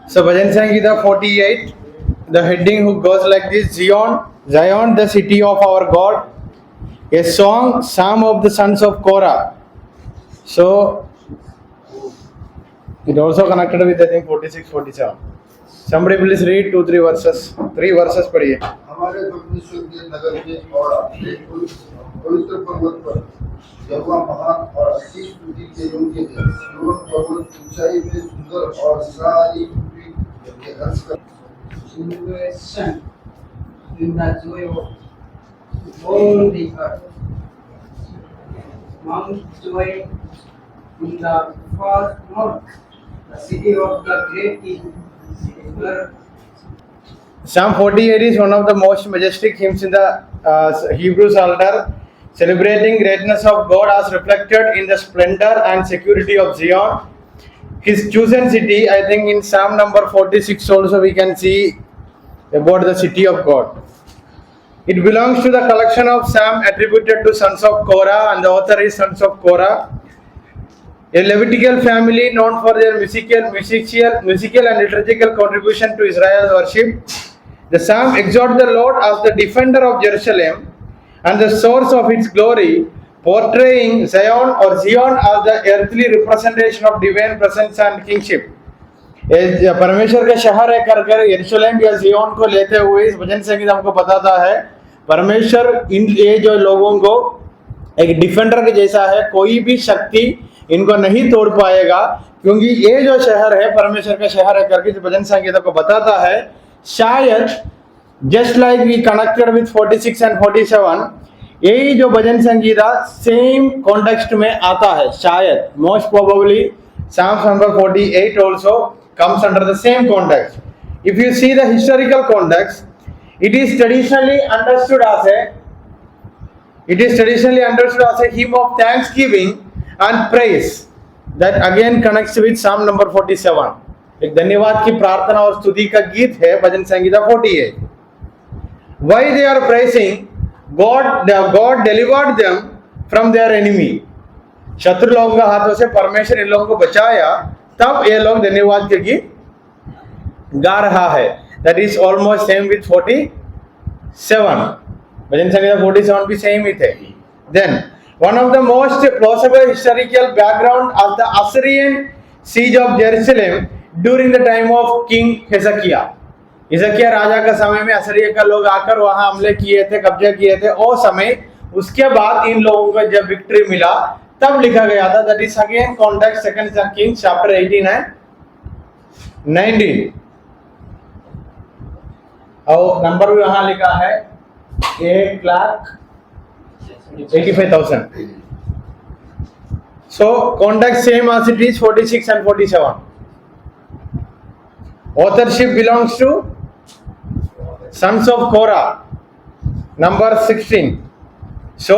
So Bhajan Sangita 48, the heading who goes like this: Zion, the city of our God, a song, Psalm of the sons of Korah. So it also connected with I think 46, 47. Somebody please read 2, 3 verses. 3 verses पढ़िए. हमारे परमेश्वर के नगर में और अपने पवित्र पर्वत पर यहोवा महान और अति स्तुति के योग्य है। सिय्योन पर्वत ऊंचाई में सुंदर और सारी पृथ्वी के हर्ष कर Innovation in the joy of all the earth. Mount joy in the far north, the city of the great king. Psalm 48 is one of the most majestic hymns in the Hebrew Psalter, celebrating greatness of God as reflected in the splendor and security of Zion, His chosen city. I think in Psalm number 46 also we can see about the city of God. It belongs to the collection of Psalm attributed to sons of Korah, and the author is sons of Korah, a Levitical family known for their musical and liturgical contribution to Israel's worship. The psalm exalts the Lord as the defender of Jerusalem and the source of its glory, portraying Zion as the earthly representation of divine presence and kingship. परमेश्वर का शहर है कर यरूशलेम या Xeon को लेते हुए इस भजन संगीत हमको बताता है परमेश्वर इन ये जो लोगों को एक डिफेंडर के जैसा है, कोई भी शक्ति इनको नहीं तोड़ पाएगा क्योंकि ये जो शहर है परमेश्वर का शहर है करके जो भजन संगीत को बताता है. शायद just like we connected with 46 and 47, यही जो भजन संगीता सेम कॉन्टेक्स्ट में आता है. शायद most probably Psalm number 48 also comes under the same context. If you see the historical context, it is traditionally understood as a hymn of thanksgiving and praise that again connects with Psalm number 47. एक धन्यवाद की प्रार्थना और स्तुति का गीत है भजन Sangeeta 48. Why they are praising God delivered them from their enemy. शत्रु लोगों के हाथों से परमेश्वर इन लोगों को बचाया, तब ये लोग धन्यवाद के गीत गा रहा है. That is almost same with 47. भजन संगीता 47 भी सेम ही थे. Then one of the most plausible historical background of the Assyrian siege of Jerusalem during the time of King Hezekiah. हिजकिय्याह राजा का समय में असीरिया का लोग आकर वहां हमले किए थे, कब्जा किए थे. वो समय उसके बाद इन लोगों को जब विक्ट्री मिला तब लिखा गया था. That is again context second Kings chapter 18 and 19. और नंबर भी वहां लिखा है 8,85,000. So context same as it is 46 and 47. Authorship belongs to sons of Korah, number 16. So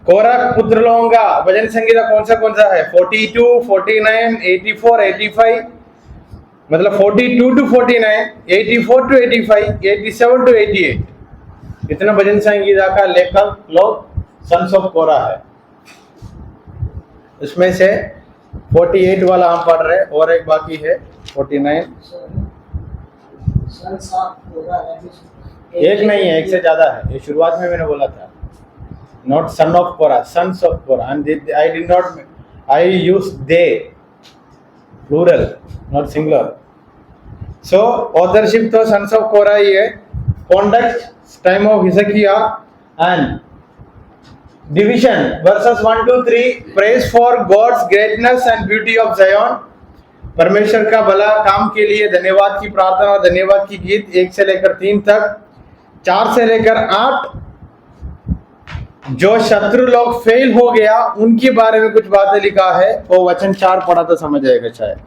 कोरा पुत्र लोगों का भजन संगीता कौन सा है? 42, 49, 84, 85, मतलब 42 to 49, 84 to 85, 87 to 88. इतना भजन संगीता का लेखक लोग सन्स ऑफ कोरा है. उसमें से 48 वाला हम पढ़ रहे और एक बाकी है 49. एक नहीं है, एक से ज्यादा है. ये शुरुआत में मैंने बोला था. Not son of Korah, sons of Korah. And I used they, plural, not singular. So authorship तो sons of Korah ही है. Context, time of Hezekiah and division, verses 1 to 3, praise for God's greatness and beauty of Zion. परमेश्वर का भला काम के लिए धन्यवाद की प्रार्थना और धन्यवाद की गीत 1 से लेकर 3 तक. 4 से लेकर 8 जो शत्रु लोग फेल हो गया उनके बारे में कुछ बातें लिखा है. वो वचन 4 पढ़ा तो समझ आएगा शायद.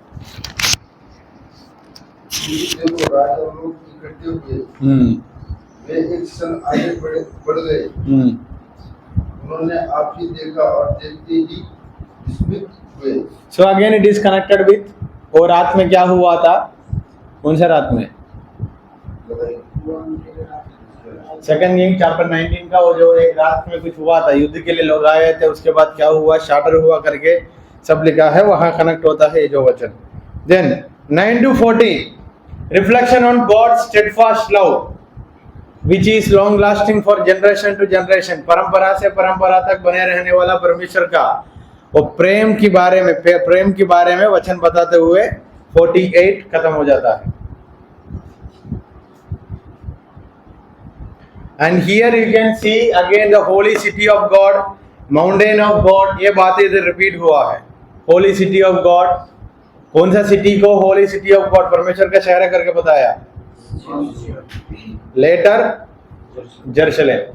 राजा लोग इकट्ठे हुए, वे एक सन आगे बढ़ गए. उन्होंने आप ही देखा और देखते ही विस्मित हुए. So again it is connected with वो रात में क्या हुआ था. कौन सा रात में? सेकंड किंग चैप्टर 19 का वो जो एक रात में कुछ हुआ था, युद्ध के लिए लोग आए थे, उसके बाद क्या हुआ, शाटर हुआ करके सब लिखा है, वहां कनेक्ट होता है ये जो वचन. Then 9 to 40 reflection on God's steadfast love, which is long lasting for generation to generation, परंपरा से परंपरा तक बने रहने वाला परमेश्वर का वो प्रेम के बारे में वचन बताते हुए 48 खत्म हो जाता है. And here you can see again the holy city of God, mountain of God, ये बातें इधर रिपीट हुआ है. होली सिटी ऑफ गॉड, कौन सा सिटी को होली सिटी ऑफ गॉड परमेश्वर का शहर करके बताया? Later Jerusalem.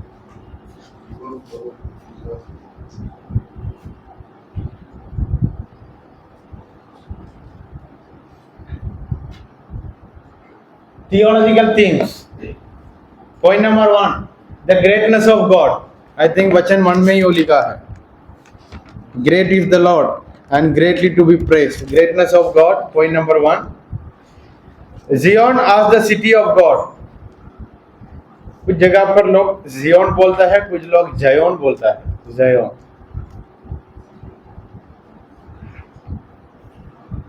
Theological themes. Point number 1, the greatness of God. I think वचन 1 में ही वो लिखा है. Great is the Lord and greatly to be praised. Greatness of God. Point number 1. Zion as the city of God. कुछ जगह पर लोग Xeon बोलता है, कुछ लोग जायोन बोलता है. जायोन.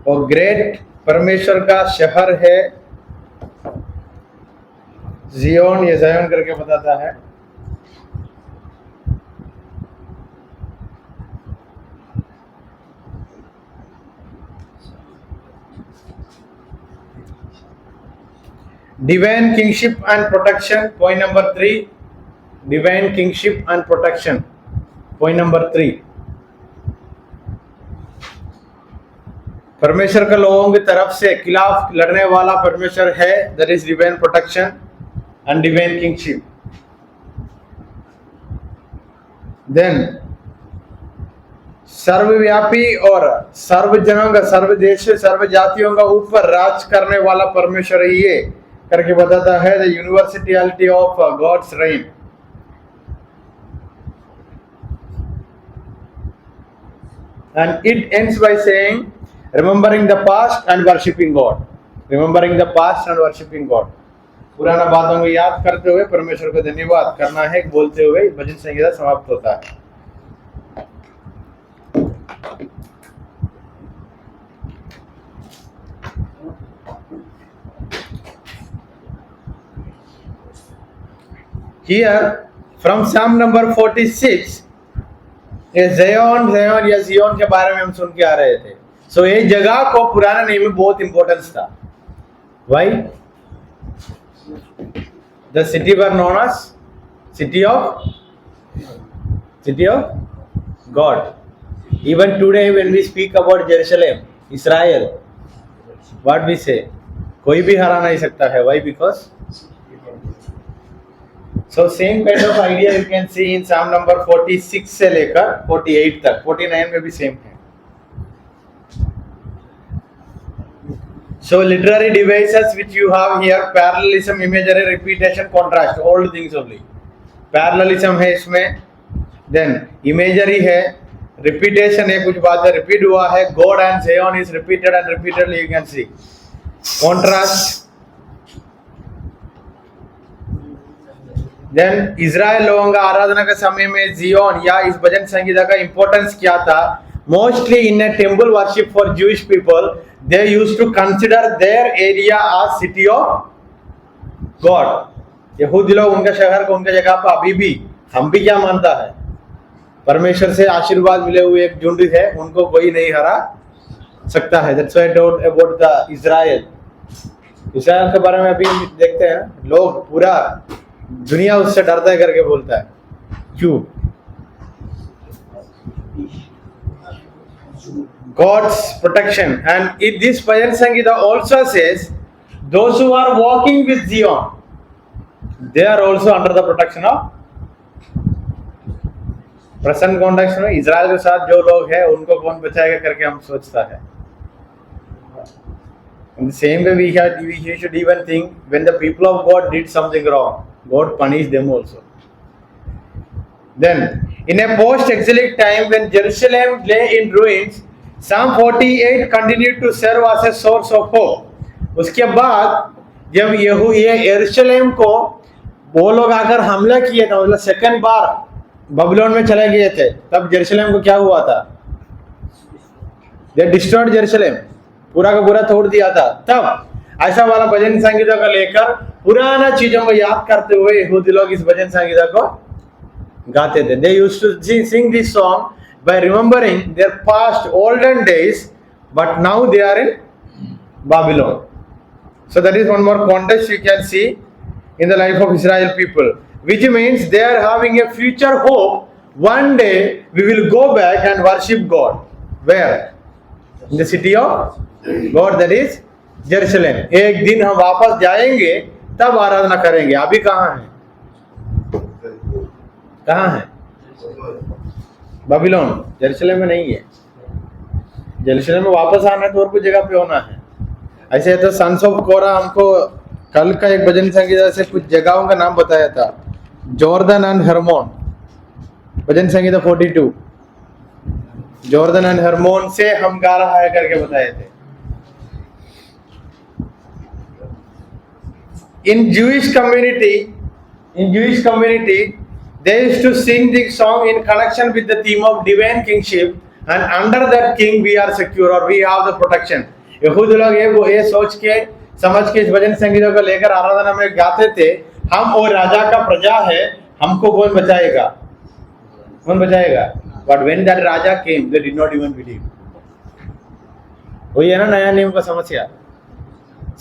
और ग्रेट परमेश्वर का शहर है जियोन, ये जायोन करके बताता है. Divine kingship and protection. Point number 3. Divine kingship and protection. Point number 3. परमेश्वर का लोगों की तरफ से खिलाफ लड़ने वाला परमेश्वर है. That is divine protection and divine kingship. Then सर्वव्यापी और सर्व जनों का, सर्व देश, सर्व जातियों का ऊपर राज करने वाला परमेश्वर ये करके बताता है. The universality of God's reign. And it ends by saying remembering the past and worshiping God. Remembering the past and worshiping God. पुराना बातों को याद करते हुए परमेश्वर को धन्यवाद करना है बोलते हुए भजन संगीता समाप्त होता है. Here from Psalm number 46, ये ज़ियोन या ज़ियोन के बारे में हम सुन के आ रहे थे. सो ये जगह को पुराने नेम में बहुत इंपॉर्टेंस था. Why? The city were known as city of God. Even today when we speak about Jerusalem, Israel, what we say? कोई भी हरा नहीं सकता है. Why? Because so same kind of idea you can see in Psalm number 46 से लेकर 48 तक. 49 में भी same है. So literary devices which you have here, parallelism, imagery, repetition, contrast, all things only. Parallelism है इसमें, then imagery है, repetition है, कुछ बात है repeat हुआ है. God and Zion is repeated and repeatedly you can see. Contrast. Then Israel लोगों का आराधना के समय में जियोन या इस भजन संगीता का इंपॉर्टेंस क्या था? Mostly in a temple worship for Jewish people, they used to consider their area as city of God. यहूदी लोग उनका शहर को उनके जगह पर अभी भी, हम भी क्या मानता है? परमेश्वर से आशीर्वाद मिले हुए एक झुंड है, उनको कोई नहीं हरा सकता है. That's why I told about the Israel. इस्राएल के बारे में अभी देखते हैं, लोग पूरा दुनिया उससे डरता है करके बोलता है. क्यों? God's protection. And in this Bhajan Sangita also says, those who are walking with Zion, they are also under the protection of present context में इजराइल के साथ जो लोग हैं उनको कौन बचाएगा करके हम सोचता है. In the same way we should even think when the people of God did something wrong, God punished them also. Then in a post-exilic time when Jerusalem lay in ruins, Psalm 48 continued to serve as a source of hope. उसके बाद जब ये यरूशलेम को वो लोग आकर हमला किए थे, मतलब सेकंड बार बबलोन में चले गए थे, तब यरूशलेम को क्या हुआ था? They destroyed Jerusalem, पूरा का पूरा तोड़ दिया था. तब ऐसा वाला भजन संगीता को लेकर पुराना चीजों को याद करते हुए यहूदी लोग इस भजन संगीता को गाते थे. They used to sing this song by remembering their past olden days, but now they are in Babylon. So that is one more context you can see in the life of Israel people, which means they are having a future hope. One day we will go back and worship God. Where? In the city of God, that is Jerusalem. एक दिन हम वापस जाएंगे तब आराधना करेंगे. अभी कहाँ है? कहाँ है? बाबिलोन. जेरूशलेम में नहीं है. जेरूशलेम में वापस आना है तो और कोई जगह पे होना है. ऐसे तो सन्स ऑफ कोरा हमको कल का एक भजन संगीता से कुछ जगहों का नाम बताया था. Jordan and Hermon, Bhajan Sangeeta 42. Jordan and Hermon से हम गा रहा है करके बताए थे. In Jewish community, they used to sing this song in connection with the theme of divine kingship, and under that king we are secure or we have the protection. यहूदी लोग ये सोच के समझ के इस भजन संगीतों को लेकर आराधना में गाते थे, हम वो राजा का प्रजा है, हमको कौन बचाएगा, कौन बचाएगा. But when that Raja came, they did not even believe. वही है ना नया नियम का समस्या.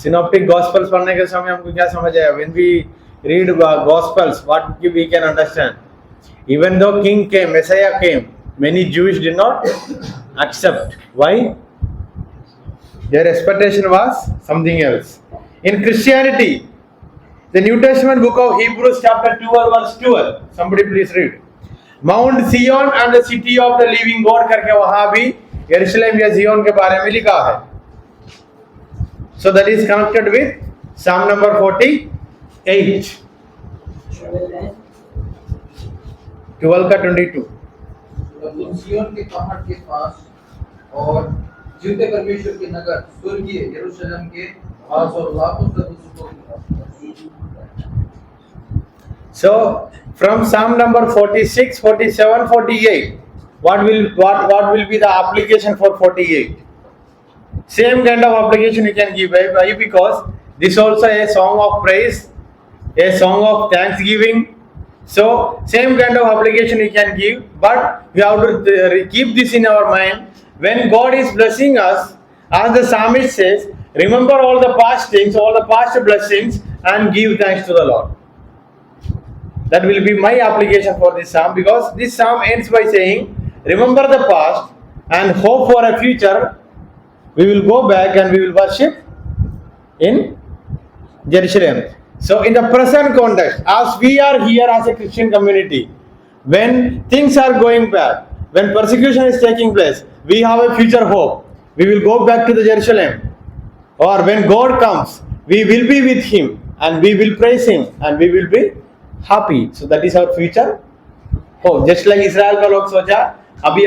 सिनॉप्टिक गॉस्पेल्स पढ़ने के समय हमको क्या समझ आया? When we read Gospels, what we can understand? Even though King came, Messiah came, many Jews did not accept. Why? Their expectation was something else. In Christianity, the New Testament book of Hebrews chapter 12 verse 12. Somebody please read. Mount Zion and the city of the living God करके वहाँ भी यरूशलेम या Xeon के बारे में लिखा है. So that is connected with Psalm number 48. 12 का 22. सिय्योन के पहाड़ के पास और जीवते परमेश्वर के नगर स्वर्गीय यरूशलेम के पास और लाखों सदस्यों के. So from Psalm number 46, 47, 48, what will be the application for 48? Same kind of application you can give. Why? Because this also a song of praise, a song of thanksgiving. So same kind of application you can give, but we have to keep this in our mind. When God is blessing us, as the psalmist says, remember all the past things, all the past blessings, and give thanks to the Lord. That will be my application for this psalm, because this psalm ends by saying, remember the past and hope for a future. We will go back and we will worship in Jerusalem. So in the present context, as we are here as a Christian community, when things are going bad, when persecution is taking place, we have a future hope. We will go back to the Jerusalem. Or when God comes, we will be with Him and we will praise Him and we will be happy. So that is our future hope. Just like Israel का लोग सोचा, अभी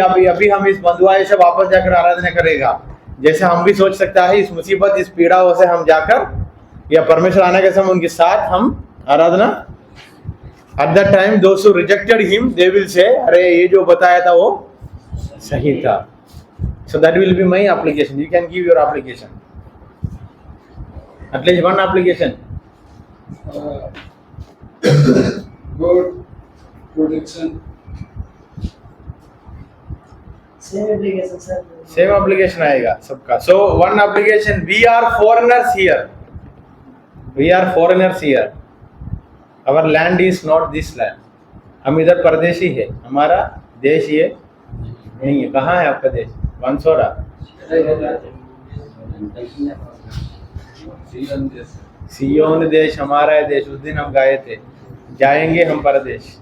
हम इस बंधुआई से वापस जाकर आराधना करेगा. जैसे हम भी सोच सकता है इस मुसीबत, इस पीड़ाओं से हम जाकर या परमेश्वर आने के समय उनके साथ हम आराधना. At that time, those who rejected him, they will say, अरे ये जो बताया था वो सही था. So that will be my application. You can give your application. At least one application. God protection. Same application आएगा सबका. So one application. We are foreigners here. We are foreigners here. Our land is not this land. हम इधर परदेशी है. हमारा देश ये नहीं है. कहाँ है आपका देश? बांसवाड़ा. सियोन देश हमारा है देश. उस दिन हम गाए थे, जाएंगे हम परदेश.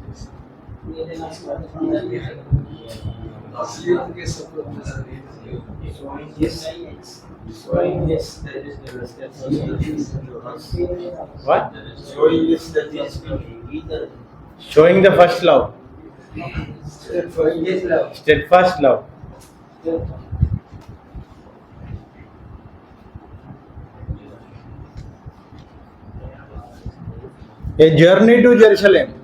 What? Showing the first love. Steadfast love. A journey to Jerusalem.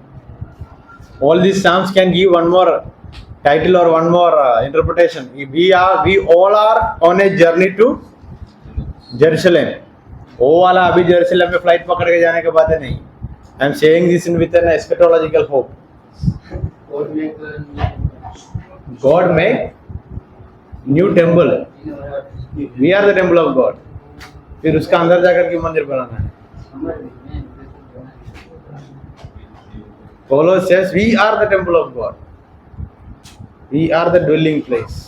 All these psalms can give one more title or one more interpretation. We all are on a journey to Jerusalem. वो वाला अभी Jerusalem में flight पकड़ के जाने के बाद नहीं. I am saying this in with an eschatological hope. God make new temple. We are the temple of God. फिर उसका अंदर जाकर के मंदिर बनाना है. Paul says we are the temple of God. We are the dwelling place.